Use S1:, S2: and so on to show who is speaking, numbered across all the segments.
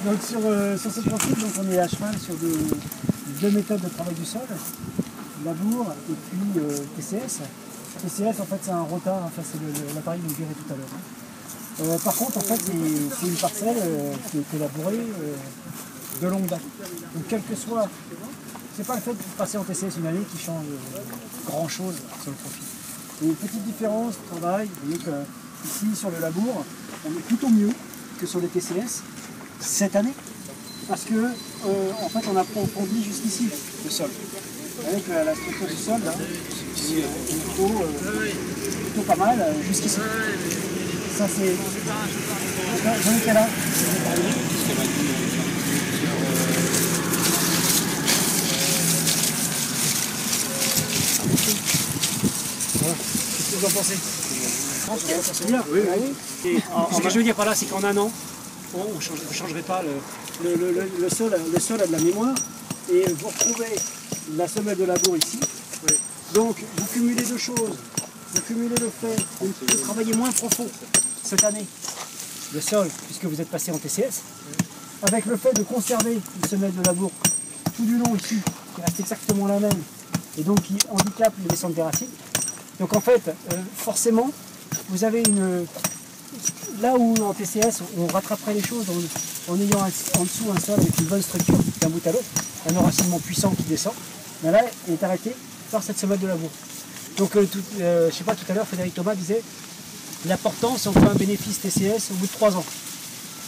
S1: Donc sur ce profil, donc on est à cheval sur deux méthodes de travail du sol, labour et puis TCS. TCS en fait c'est un rota, enfin, c'est l'appareil que vous verrez tout à l'heure. Par contre en fait c'est une parcelle qui a été labourée de longue date. Donc quel que soit, c'est pas le fait de passer en TCS une année qui change grand chose sur le profil. Et une petite différence de travail, vous voyez que ici sur le labour, on est plutôt mieux que sur les TCS cette année, parce que en fait on a approfondi jusqu'ici le sol. Avec la structure du sol là, qui est plutôt pas mal jusqu'ici. Ça c'est. J'en étais là. Voilà. Qu'est-ce que vous en pensez? C'est bien. Oui, oui. Ce que je veux dire par là, c'est qu'en un an, vous ne changerez pas le sol. Le sol a de la mémoire et vous retrouvez la semelle de labour ici. Oui. Donc vous cumulez deux choses. Vous cumulez le fait de travailler moins profond cette année, le sol, puisque vous êtes passé en TCS, avec le fait de conserver une semelle de labour tout du long ici, qui reste exactement la même, et donc qui handicape les descentes des racines. Donc en fait, forcément, vous avez une... Là où en TCS, on rattraperait les choses en ayant en dessous un sol avec une bonne structure, d'un bout à l'autre, un enracinement puissant qui descend, mais là, il est arrêté par cette semelle de labour. Donc, je ne sais pas, tout à l'heure, Frédéric Thomas disait l'important, c'est on fait un bénéfice TCS au bout de 3 ans.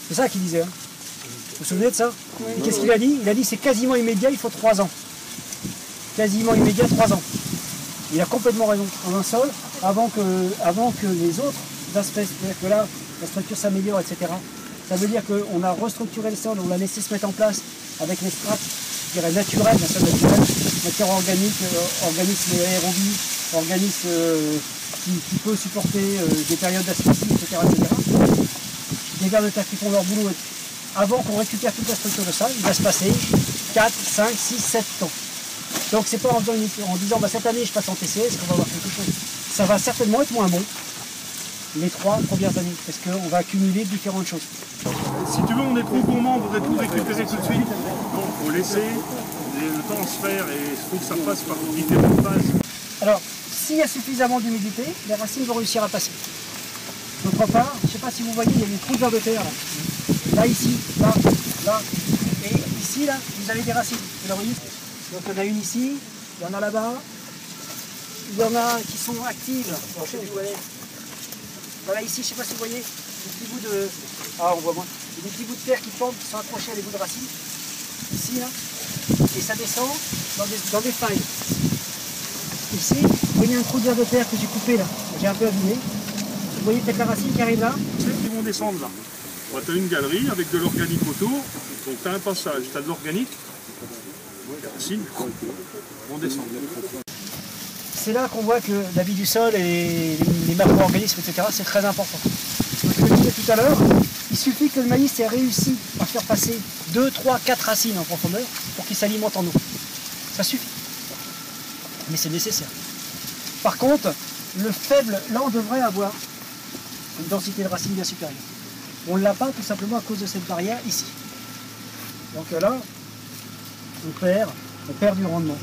S1: C'est ça qu'il disait. Hein. Vous vous souvenez de ça? Oui. Et qu'est-ce qu'il a dit? Il a dit c'est quasiment immédiat, il faut 3 ans. Quasiment immédiat, 3 ans. Il a complètement raison. En un sol, avant que les autres aspects, c'est-à-dire que là, la structure s'améliore, etc. Ça veut dire qu'on a restructuré le sol, on l'a laissé se mettre en place avec les strates, je dirais naturelles, un sol naturel, matière organique, organisme aérobie, organisme qui peut supporter des périodes d'asphyxie, etc., etc. Des vers de terre qui font leur boulot. Avant qu'on récupère toute la structure de ça, il va se passer 4, 5, 6, 7 ans. Donc c'est pas en disant bah, cette année je passe en TCS qu'on va avoir quelque chose. Ça va certainement être moins bon les 3 premières années, parce qu'on va accumuler différentes choses.
S2: Si tu veux, on est trop gourmand, on voudrait tout récupérer tout de suite. Donc il faut laisser le temps se faire et il faut que ça passe par différentes phases.
S1: Alors, s'il y a suffisamment d'humidité, les racines vont réussir à passer. D'autre part, je ne sais pas si vous voyez, il y a une couche de terre là, ici, là, là, et ici, là, vous avez des racines. Vous la voyez? Donc il y en a une ici, il y en a là-bas, il y en a qui sont actives. Alors, je sais où elle est. Voilà ici, je ne sais pas si vous voyez, des petits bouts de... Ah, on voit moins. Des petits bouts de terre qui tombent, qui sont accrochés à des bouts de racines. Ici, là. Et ça descend dans des failles. Ici, vous voyez un trou de terre que j'ai coupé là. J'ai un peu abîmé. Vous voyez peut-être la racine qui arrive là.
S2: Celles qui vont descendre là. Tu as une galerie avec de l'organique autour. Donc tu as un passage, tu as de l'organique. Les racines vont descendre.
S1: C'est là qu'on voit que la vie du sol et les macro-organismes, etc., c'est très important. Comme je le disais tout à l'heure, il suffit que le maïs ait réussi à faire passer 2, 3, 4 racines en profondeur pour qu'il s'alimente en eau. Ça suffit. Mais c'est nécessaire. Par contre, le faible, là on devrait avoir une densité de racines bien supérieure. On ne l'a pas tout simplement à cause de cette barrière ici. Donc là, on perd du rendement.